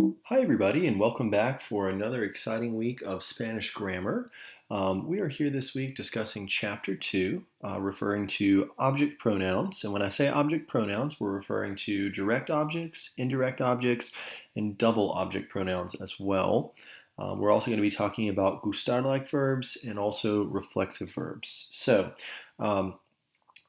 Hi, everybody, and welcome back for another exciting week of Spanish grammar. We are here this week discussing Chapter 2, referring to object pronouns. And when I say object pronouns, we're referring to direct objects, indirect objects, and double object pronouns as well. We're also going to be talking about gustar-like verbs and also reflexive verbs. Um,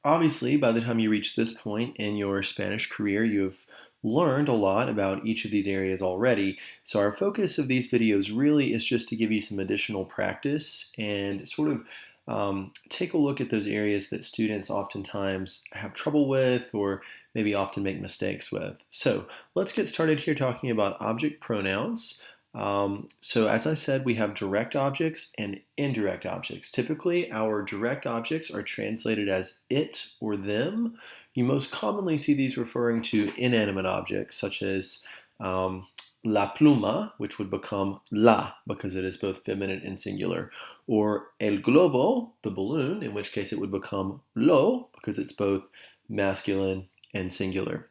Obviously, by the time you reach this point in your Spanish career, you have learned a lot about each of these areas already. So our focus of these videos really is just to give you some additional practice and sort of take a look at those areas that students oftentimes have trouble with or maybe often make mistakes with. So let's get started here talking about object pronouns. So as I said, we have direct objects and indirect objects. Typically, our direct objects are translated as it or them. You most commonly see these referring to inanimate objects, such as la pluma, which would become la, because it is both feminine and singular, or el globo, the balloon, in which case it would become lo, because it's both masculine and singular.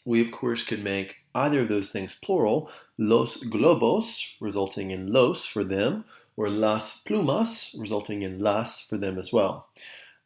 We, of course, could make either of those things plural, los globos, resulting in los for them, or las plumas, resulting in las for them as well.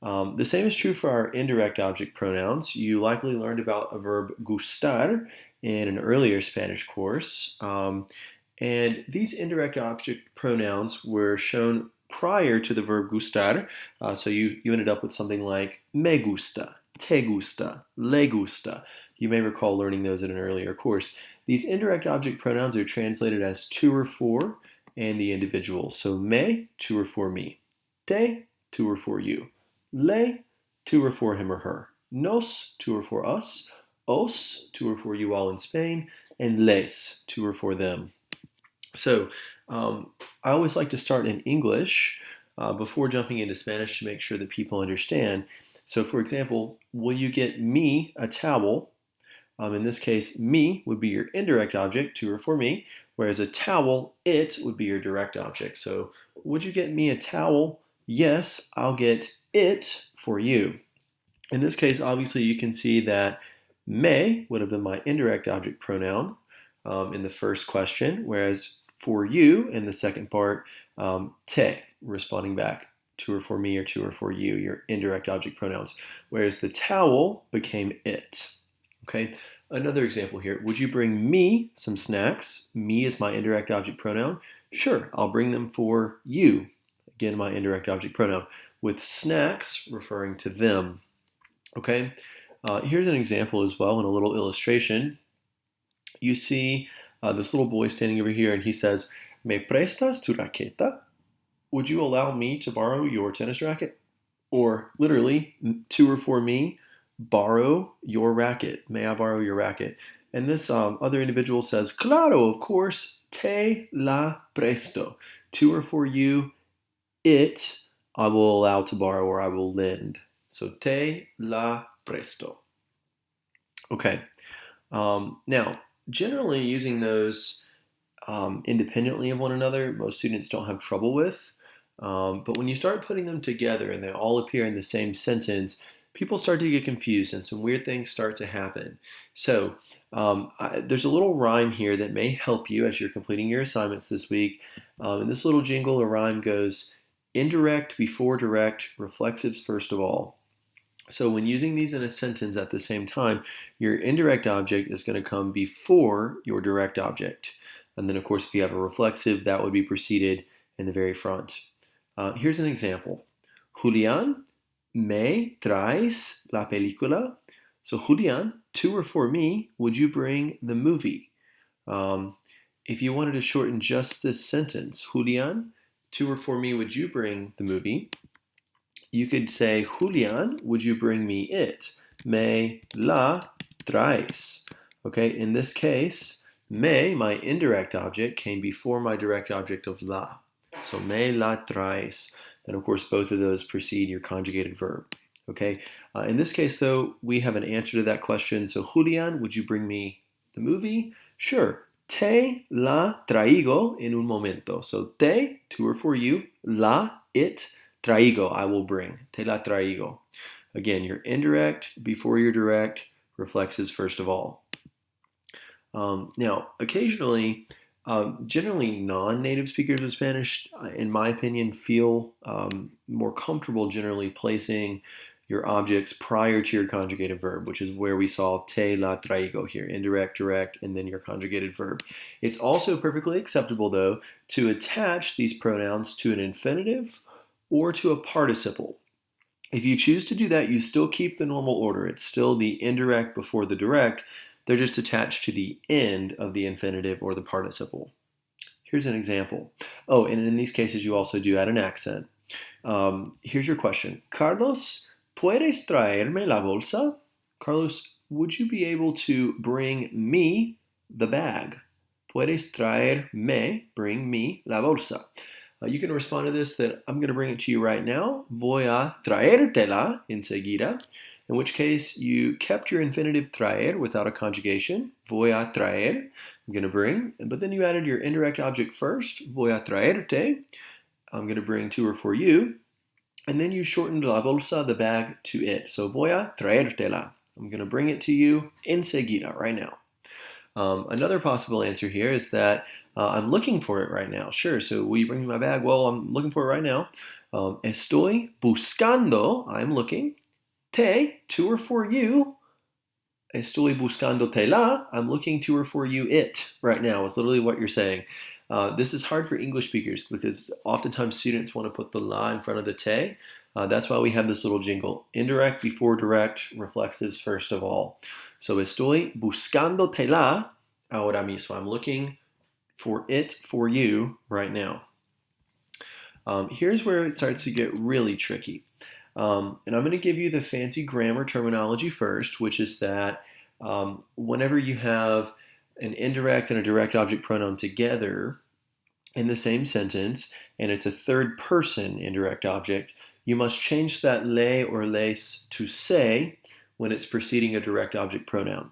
The same is true for our indirect object pronouns. You likely learned about a verb gustar in an earlier Spanish course. And these indirect object pronouns were shown prior to the verb gustar. So you ended up with something like me gusta, te gusta, le gusta. You may recall learning those in an earlier course. These indirect object pronouns are translated as to or for and the individual. So me, to or for me. Te, to or for you. Le, to or for him or her. Nos, to or for us. Os, to or for you all in Spain. And les, to or for them. So I always like to start in English before jumping into Spanish to make sure that people understand. So for example, will you get me a towel? In this case, me would be your indirect object, to or for me, whereas a towel, it, would be your direct object. So would you get me a towel? Yes, I'll get it for you. In this case, obviously, you can see that me would have been my indirect object pronoun in the first question, whereas for you in the second part, te, responding back, to or for me or to or for you, your indirect object pronouns, whereas the towel became it. Okay, another example here. Would you bring me some snacks? Me is my indirect object pronoun. Sure, I'll bring them for you. Again, my indirect object pronoun. With snacks referring to them. Okay, here's an example as well in a little illustration. You see this little boy standing over here and he says, ¿Me prestas tu raqueta? Would you allow me to borrow your tennis racket? Or literally, to or for me, borrow your racket. May I borrow your racket? And this other individual says, claro, of course, te la presto. To or for you, it, I will allow to borrow or I will lend. So te la presto. Okay. Now, generally using those independently of one another, most students don't have trouble with. But when you start putting them together and they all appear in the same sentence, people start to get confused and some weird things start to happen. So there's a little rhyme here that may help you as you're completing your assignments this week. And this little jingle or rhyme goes, indirect before direct, reflexives first of all. So when using these in a sentence at the same time, your indirect object is going to come before your direct object. And then of course if you have a reflexive, that would be preceded in the very front. Here's an example. Julián, ¿me traes la película? So Julián, to or for me, would you bring the movie? If you wanted to shorten just this sentence, Julián, to or for me, would you bring the movie? You could say, Julián, would you bring me it? Me la traes. Okay, in this case, me, my indirect object, came before my direct object of la. So me la traes. And of course, both of those precede your conjugated verb. Okay. In this case, though, we have an answer to that question. So Julián, would you bring me the movie? Sure. Te la traigo en un momento. So te, to or for you, la, it, traigo, I will bring. Te la traigo. Again, your indirect before your direct, reflexives first of all. Now, occasionally, generally non-native speakers of Spanish, in my opinion, feel more comfortable generally placing your objects prior to your conjugated verb, which is where we saw te la traigo here, indirect, direct, and then your conjugated verb. It's also perfectly acceptable, though, to attach these pronouns to an infinitive or to a participle. If you choose to do that, you still keep the normal order. It's still the indirect before the direct. They're just attached to the end of the infinitive or the participle. Here's an example. Oh, and in these cases, you also do add an accent. Here's your question. Carlos, ¿puedes traerme la bolsa? Carlos, would you be able to bring me the bag? Puedes traerme, bring me la bolsa. You can respond to this that I'm going to bring it to you right now. Voy a traértela enseguida. In which case you kept your infinitive traer without a conjugation. Voy a traer, I'm going to bring. But then you added your indirect object first. Voy a traerte, I'm going to bring to or for you. And then you shortened la bolsa, the bag, to it. So voy a traértela, I'm going to bring it to you enseguida, right now. Another possible answer here is that I'm looking for it right now. Sure, so will you bring me my bag? Well, I'm looking for it right now. Estoy buscando, I'm looking. Te, to or for you. Estoy buscando-tela, I'm looking to or for you it right now, is literally what you're saying. This is hard for English speakers because oftentimes students want to put the la in front of the te. That's why we have this little jingle. Indirect before direct, reflexives first of all. So estoy buscando-tela ahora mismo. I'm looking for it for you right now. Here's where it starts to get really tricky. And I'm going to give you the fancy grammar terminology first, which is that whenever you have an indirect and a direct object pronoun together in the same sentence, and it's a third person indirect object, you must change that le or les to se when it's preceding a direct object pronoun.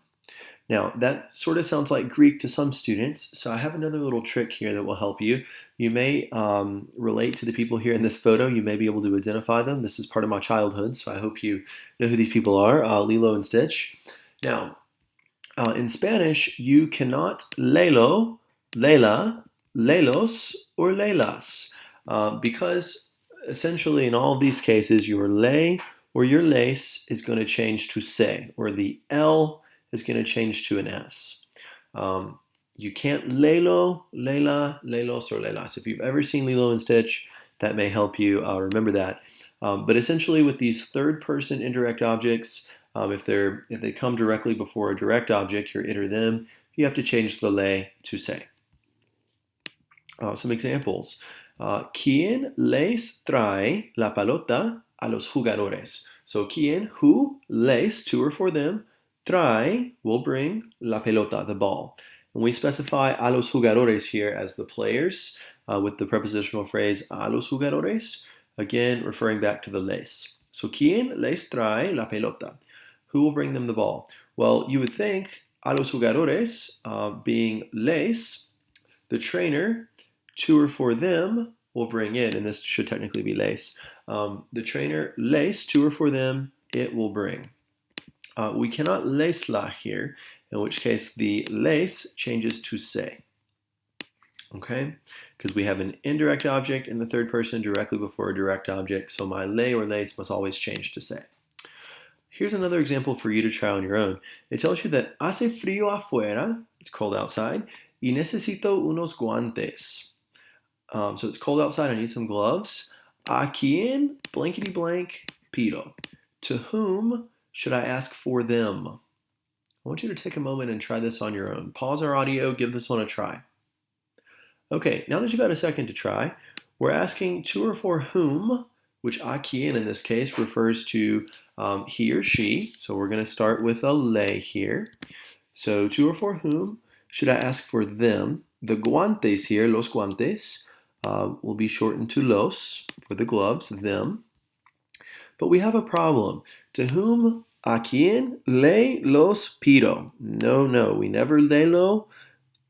Now, that sort of sounds like Greek to some students, so I have another little trick here that will help you. You may relate to the people here in this photo. You may be able to identify them. This is part of my childhood, so I hope you know who these people are, Lilo and Stitch. Now, in Spanish, you cannot lelo, lela, lelos, or lelas, because essentially in all of these cases, your le or your les is going to change to se, or the L is going to change to an S. You can't lelo, lela, lelos, or lelas. If you've ever seen Lilo and Stitch, that may help you remember that. But essentially with these third-person indirect objects, if they come directly before a direct object, your it or them, you have to change the le to se. Some examples. ¿Quién les trae la pelota a los jugadores? So ¿quién, who, les, to or for them, trae will bring la pelota, the ball. And we specify a los jugadores here as the players with the prepositional phrase a los jugadores, again referring back to the les. So ¿quién les trae la pelota? Who will bring them the ball? Well, you would think a los jugadores being les, the trainer, to or for them will bring it, and this should technically be les. The trainer, les, to or for them, it will bring. We cannot lesla here, in which case the les changes to se. Okay? Because we have an indirect object in the third person directly before a direct object, so my le or les must always change to se. Here's another example for you to try on your own. It tells you that hace frío afuera, it's cold outside, y necesito unos guantes. So it's cold outside, I need some gloves. ¿A quién, blankety blank, pido? To whom should I ask for them? I want you to take a moment and try this on your own. Pause our audio, give this one a try. Okay, now that you've had a second to try, we're asking to or for whom, which a quién in this case refers to he or she. So we're going to start with a le here. So to or for whom should I ask for them? The guantes here, los guantes, will be shortened to los for the gloves, them. But we have a problem. To whom, a quién, le los pido? No, we never lelo,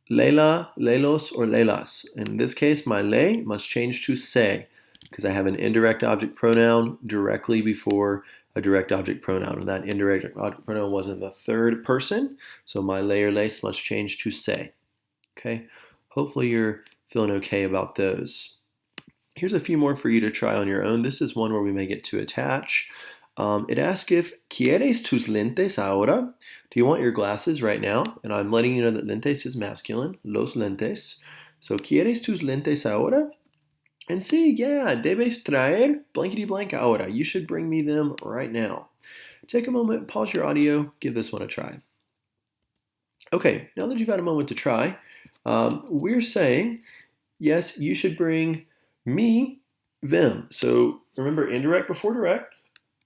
lela, lelos, or lelas. In this case, my le must change to se, because I have an indirect object pronoun directly before a direct object pronoun, and that indirect object pronoun was in the third person, so my lay or lace must change to say. Okay, hopefully you're feeling okay about those. Here's a few more for you to try on your own. This is one where we may get to attach. It asks if ¿Quieres tus lentes ahora? Do you want your glasses right now? And I'm letting you know that lentes is masculine, los lentes. So ¿Quieres tus lentes ahora? And see, yeah, debes traer blankety blank ahora. You should bring me them right now. Take a moment, pause your audio, give this one a try. Okay, now that you've had a moment to try, we're saying, yes, you should bring me them. So remember, indirect before direct.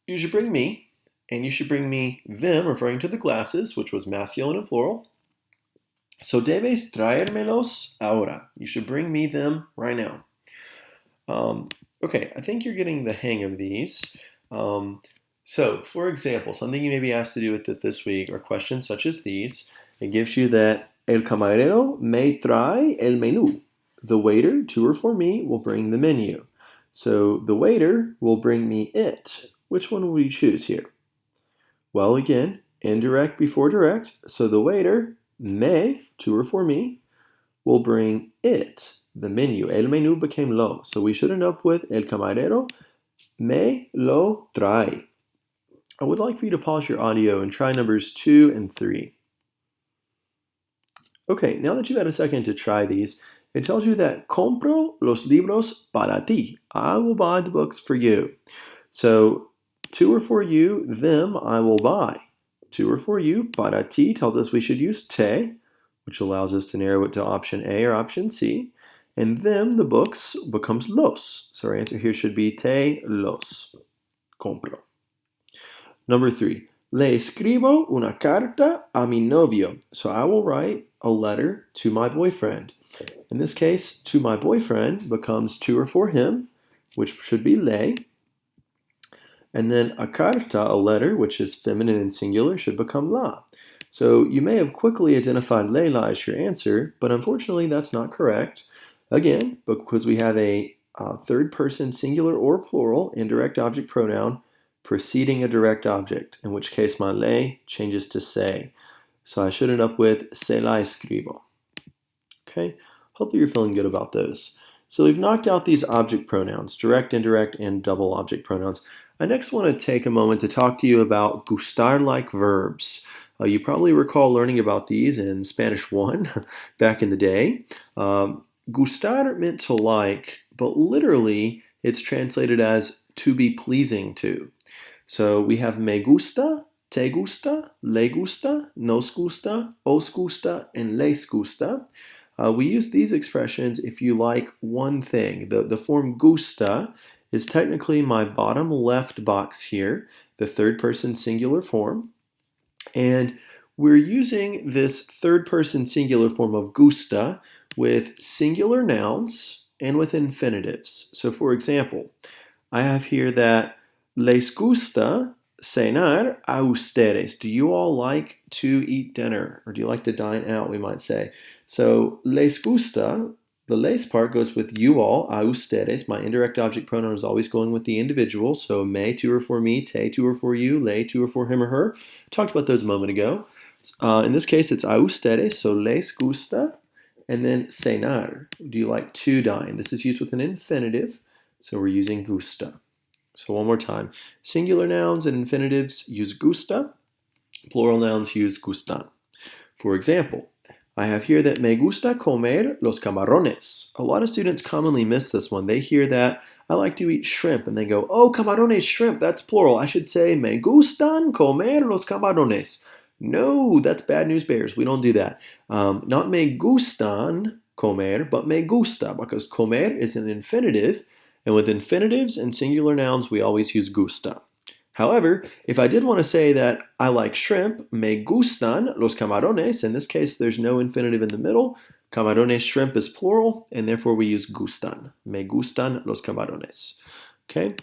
You should bring me, and you should bring me them, referring to the glasses, which was masculine and plural. So debes traérmelos ahora. You should bring me them right now. Okay, I think you're getting the hang of these. So, for example, something you may be asked to do with it this week are questions such as these. It gives you that el camarero me trae el menú. The waiter, to or for me, will bring the menu. So the waiter will bring me it. Which one will you choose here? Well, again, indirect before direct. So the waiter, me, to or for me, will bring it, the menu. El menú became lo. So we should end up with el camarero me lo trae. I would like for you to pause your audio and try numbers 2 and 3. Okay, now that you've had a second to try these, it tells you that compro los libros para ti. I will buy the books for you. So, to or for you, them I will buy. To or for you, para ti tells us we should use te, which allows us to narrow it to option A or option C. And them, the books, becomes los. So our answer here should be te los. Compro. Number 3. Le escribo una carta a mi novio. So I will write a letter to my boyfriend. In this case, to my boyfriend becomes to or for him, which should be le. And then a carta, a letter, which is feminine and singular, should become la. So you may have quickly identified la as your answer, but unfortunately that's not correct. Again, because we have a third person singular or plural indirect object pronoun preceding a direct object, in which case my le changes to se. So I should end up with se la escribo. Okay, hopefully you're feeling good about those. So we've knocked out these object pronouns, direct, indirect, and double object pronouns. I next want to take a moment to talk to you about gustar-like verbs. You probably recall learning about these in Spanish 1 back in the day. Gustar meant to like, but literally it's translated as to be pleasing to. So we have me gusta, te gusta, le gusta, nos gusta, os gusta, and les gusta. We use these expressions if you like one thing. The form gusta is technically my bottom left box here, the third person singular form. And we're using this third person singular form of gusta with singular nouns and with infinitives. So for example, I have here that les gusta cenar a ustedes. Do you all like to eat dinner? Or do you like to dine out, we might say. So les gusta, the les part goes with you all, a ustedes. My indirect object pronoun is always going with the individual. So me, to or for me, te, to or for you, le, to or for him or her. Talked about those a moment ago. In this case, it's a ustedes, so les gusta. And then cenar, do you like to dine? This is used with an infinitive, so we're using gusta. So one more time. Singular nouns and infinitives use gusta. Plural nouns use gustan. For example, I have here that me gusta comer los camarones. A lot of students commonly miss this one. They hear that I like to eat shrimp and they go, oh, camarones, shrimp, that's plural. I should say me gustan comer los camarones. No, that's bad news bears. We don't do that. Not me gustan comer, but me gusta, because comer is an infinitive, and with infinitives and singular nouns, we always use gusta. However, if I did want to say that I like shrimp, me gustan los camarones, in this case there's no infinitive in the middle, camarones, shrimp is plural, and therefore we use gustan. Me gustan los camarones. Okay?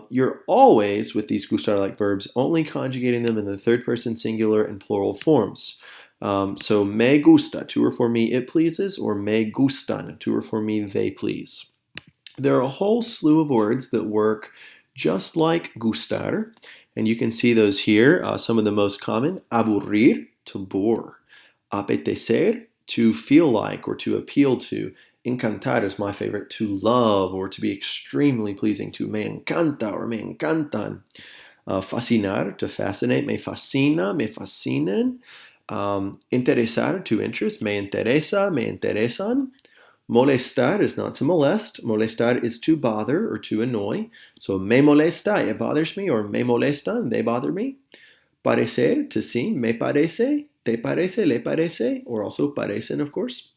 You're always, with these gustar-like verbs, only conjugating them in the third person singular and plural forms. So me gusta, to or for me, it pleases, or me gustan, to or for me, they please. There are a whole slew of words that work just like gustar. And you can see those here, some of the most common. Aburrir, to bore. Apetecer, to feel like or to appeal to. Encantar is my favorite, to love or to be extremely pleasing to. Me encanta or me encantan. Fascinar, to fascinate. Me fascina, me fascinen. Interesar, to interest. Me interesa, me interesan. Molestar is not to molest. Molestar is to bother or to annoy. So me molesta, it bothers me, or me molestan, they bother me. Parecer, to seem. Me parece, te parece, le parece, or also parecen, of course.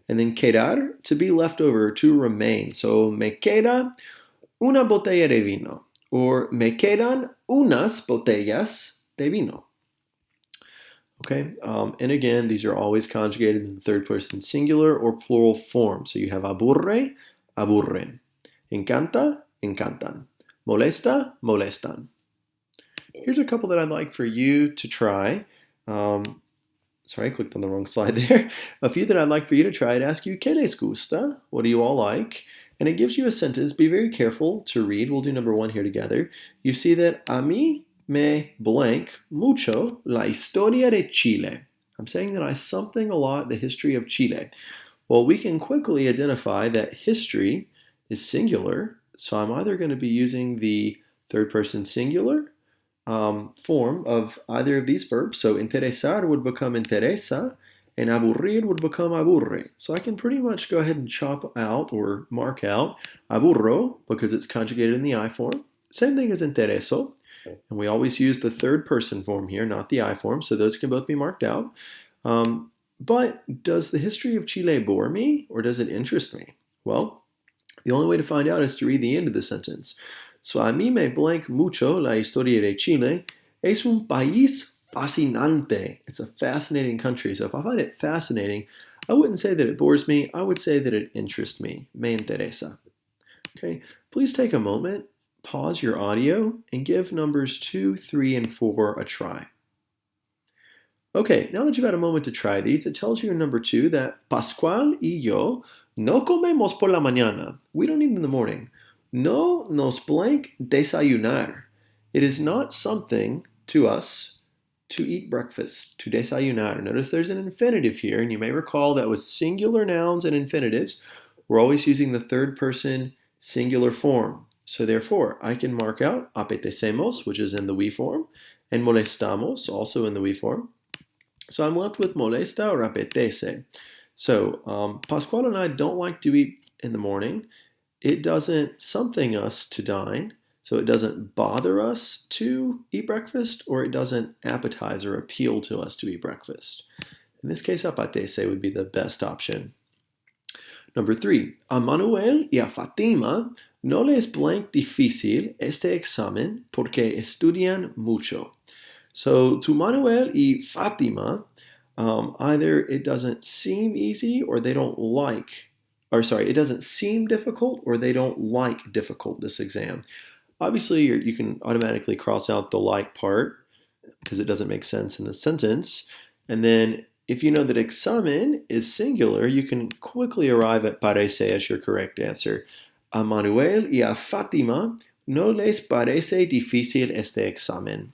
And then quedar, to be left over, to remain. So me queda una botella de vino, or me quedan unas botellas de vino. Okay, and again, these are always conjugated in the third person singular or plural form. So you have aburre, aburren. Encanta, encantan. Molesta, molestan. Here's a couple that I'd like for you to try. Sorry, I clicked on the wrong slide there. A few that I'd like for you to try. I'd ask you, ¿qué les gusta? What do you all like? And it gives you a sentence. Be very careful to read. We'll do number one here together. You see that a mí me blank mucho la historia de Chile. I'm saying that I something a lot the history of Chile. Well, we can quickly identify that history is singular, so I'm either going to be using the third person singular form of either of these verbs. So interesar would become interesa, and aburrir would become aburre. So I can pretty much go ahead and chop out or mark out aburro because it's conjugated in the I form. Same thing as intereso. And we always use the third person form here, not the I form, so those can both be marked out. But does the history of Chile bore me, or does it interest me? Well, the only way to find out is to read the end of the sentence. So a mí me blank mucho la historia de Chile. Es un país fascinante. It's a fascinating country. So if I find it fascinating, I wouldn't say that it bores me. I would say that it interests me. Me interesa. Okay, please take a moment, pause your audio, and give numbers 2, 3, and 4 a try. Okay, now that you've had a moment to try these, it tells you in number 2 that Pascual y yo no comemos por la mañana. We don't eat in the morning. No nos blank desayunar. It is not something to us to eat breakfast, to desayunar. Notice there's an infinitive here, and you may recall that with singular nouns and infinitives, we're always using the third person singular form. So therefore, I can mark out apetecemos, which is in the we form, and molestamos, also in the we form. So I'm left with molesta or apetece. So Pascual and I don't like to eat in the morning. It doesn't something us to dine, so it doesn't bother us to eat breakfast, or it doesn't appetize or appeal to us to eat breakfast. In this case, apetece would be the best option. Number 3, a Manuel y a Fatima no les blank difícil este examen porque estudian mucho. So to Manuel y Fatima, either it doesn't seem easy or they don't like, or sorry, it doesn't seem difficult or they don't like difficult, this exam. Obviously, you can automatically cross out the like part because it doesn't make sense in the sentence. And then if you know that examen is singular, you can quickly arrive at parece as your correct answer. A Manuel y a Fatima no les parece difícil este examen.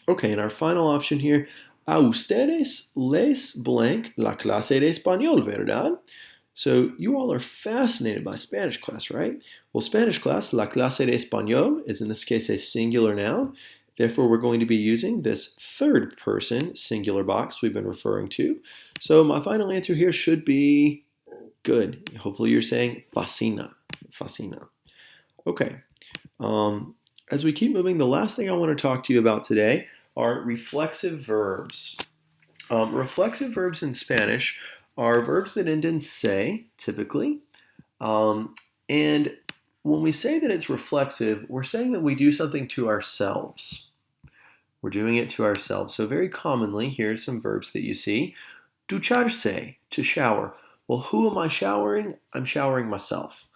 Okay, and our final option here, a ustedes les blank la clase de español, ¿verdad? So you all are fascinated by Spanish class, right? Well, Spanish class, la clase de español, is in this case a singular noun. Therefore, we're going to be using this third person singular box we've been referring to. So my final answer here should be good. Hopefully you're saying fascina. Fascina. Okay. As we keep moving, the last thing I want to talk to you about today are reflexive verbs. Reflexive verbs in Spanish are verbs that end in se, typically. And when we say that it's reflexive, we're saying that we do something to ourselves. We're doing it to ourselves. So very commonly, here's some verbs that you see. Ducharse, to shower. Well, who am I showering? I'm showering myself.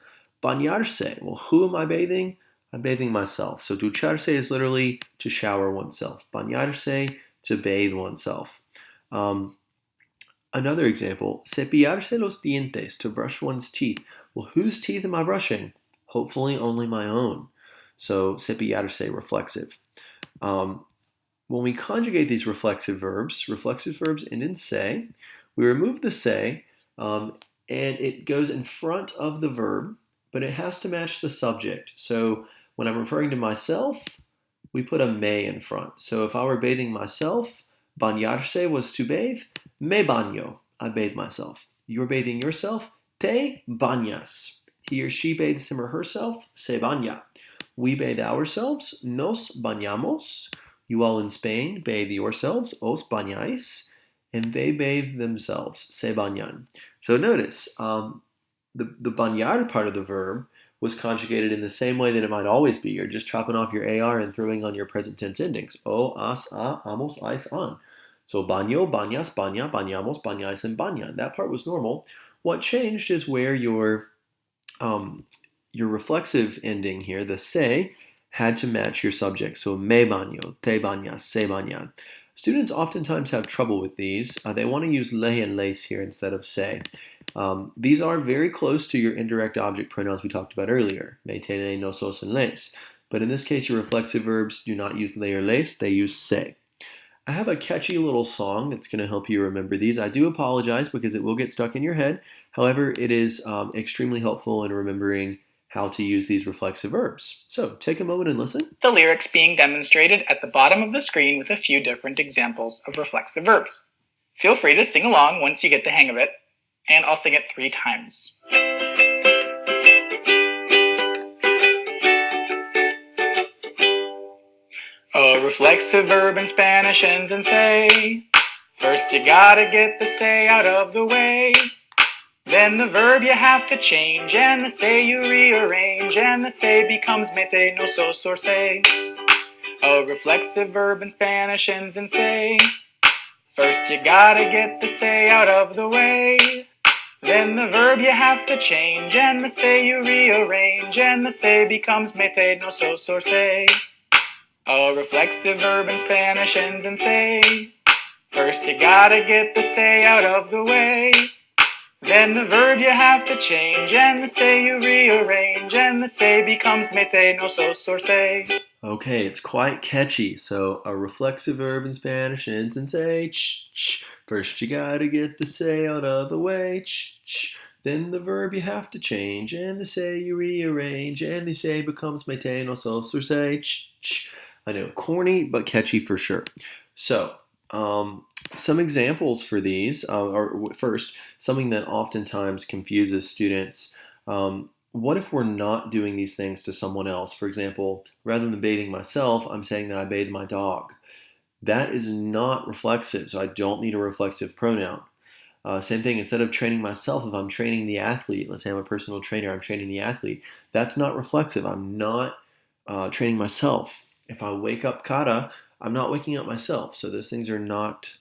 Bañarse, well, who am I bathing? I'm bathing myself. So ducharse is literally to shower oneself. Bañarse, to bathe oneself. Another example, cepillarse los dientes, to brush one's teeth. Well, whose teeth am I brushing? Hopefully only my own. So cepillarse, reflexive. When we conjugate these reflexive verbs end in se. We remove the se, and it goes in front of the verb, but it has to match the subject. So when I'm referring to myself, we put a me in front. So if I were bathing myself, bañarse was to bathe, me baño, I bathe myself. You're bathing yourself, te bañas. He or she bathes him or herself, se baña. We bathe ourselves, nos bañamos. You all in Spain bathe yourselves, os bañáis, and they bathe themselves, se bañan. So notice, the bañar part of the verb was conjugated in the same way that it might always be. You're just chopping off your AR and throwing on your present tense endings. O, as, a, amos, ais, an. So baño, bañas, baña, bañamos, bañáis, and bañan. That part was normal. What changed is where your reflexive ending here, the se, had to match your subject. So me baño, te bañas, se bañan. Students oftentimes have trouble with these. They want to use le and les here instead of se. These are very close to your indirect object pronouns we talked about earlier. Me, te, le, nosos, and les. But in this case, your reflexive verbs do not use le or les, they use se. I have a catchy little song that's going to help you remember these. I do apologize because it will get stuck in your head. However, it is extremely helpful in remembering how to use these reflexive verbs. So take a moment and listen. The lyrics being demonstrated at the bottom of the screen with a few different examples of reflexive verbs. Feel free to sing along once you get the hang of it, and I'll sing it 3 times. A reflexive verb in Spanish ends in se. First you gotta get the se out of the way. Then the verb you have to change, and the se you rearrange, and the se becomes mete, no sos, or se. A reflexive verb in Spanish ends in se. First you gotta get the se out of the way. Then the verb you have to change, and the se you rearrange, and the se becomes mete, no sos, or se. A reflexive verb in Spanish ends in se. First you gotta get the se out of the way. Then the verb you have to change, and the se you rearrange, and the se becomes mete, no sos, or se. Okay, it's quite catchy. So a reflexive verb in Spanish ends in se. First you gotta get the se out of the way. Then the verb you have to change, and the se you rearrange, and the se becomes mete, no sos, or se. I know, corny but catchy for sure. So some examples for these are first, something that oftentimes confuses students. What if we're not doing these things to someone else? For example, rather than bathing myself, I'm saying that I bathe my dog. That is not reflexive, so I don't need a reflexive pronoun. Same thing, instead of training myself, if I'm training the athlete, let's say I'm a personal trainer, I'm training the athlete, that's not reflexive. I'm not training myself. If I wake up kara, I'm not waking up myself. So those things are not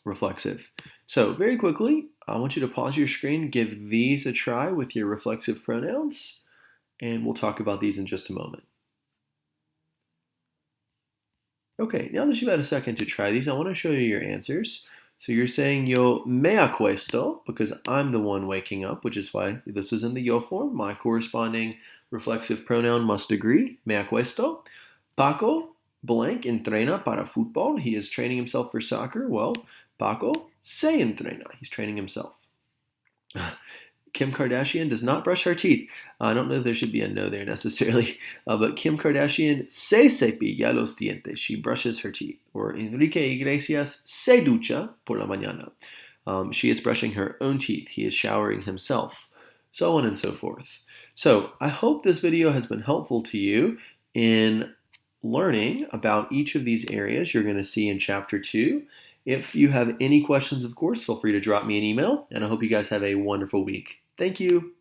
reflexive. So very quickly, I want you to pause your screen, give these a try with your reflexive pronouns, and we'll talk about these in just a moment. Okay, now that you've had a second to try these, I want to show you your answers. So you're saying yo me acuesto, because I'm the one waking up, which is why this was in the yo form. My corresponding reflexive pronoun must agree, me acuesto. Paco blank entrena para fútbol. He is training himself for soccer. Well, Paco se entrena. He's training himself. Kim Kardashian does not brush her teeth. I don't know if there should be a no there necessarily, but Kim Kardashian se cepilla los dientes. She brushes her teeth. Or Enrique Iglesias se ducha por la mañana. She is brushing her own teeth. He is showering himself. So on and so forth. So I hope this video has been helpful to you in learning about each of these areas you're going to see in Chapter 2. If you have any questions, of course, feel free to drop me an email, and I hope you guys have a wonderful week. Thank you.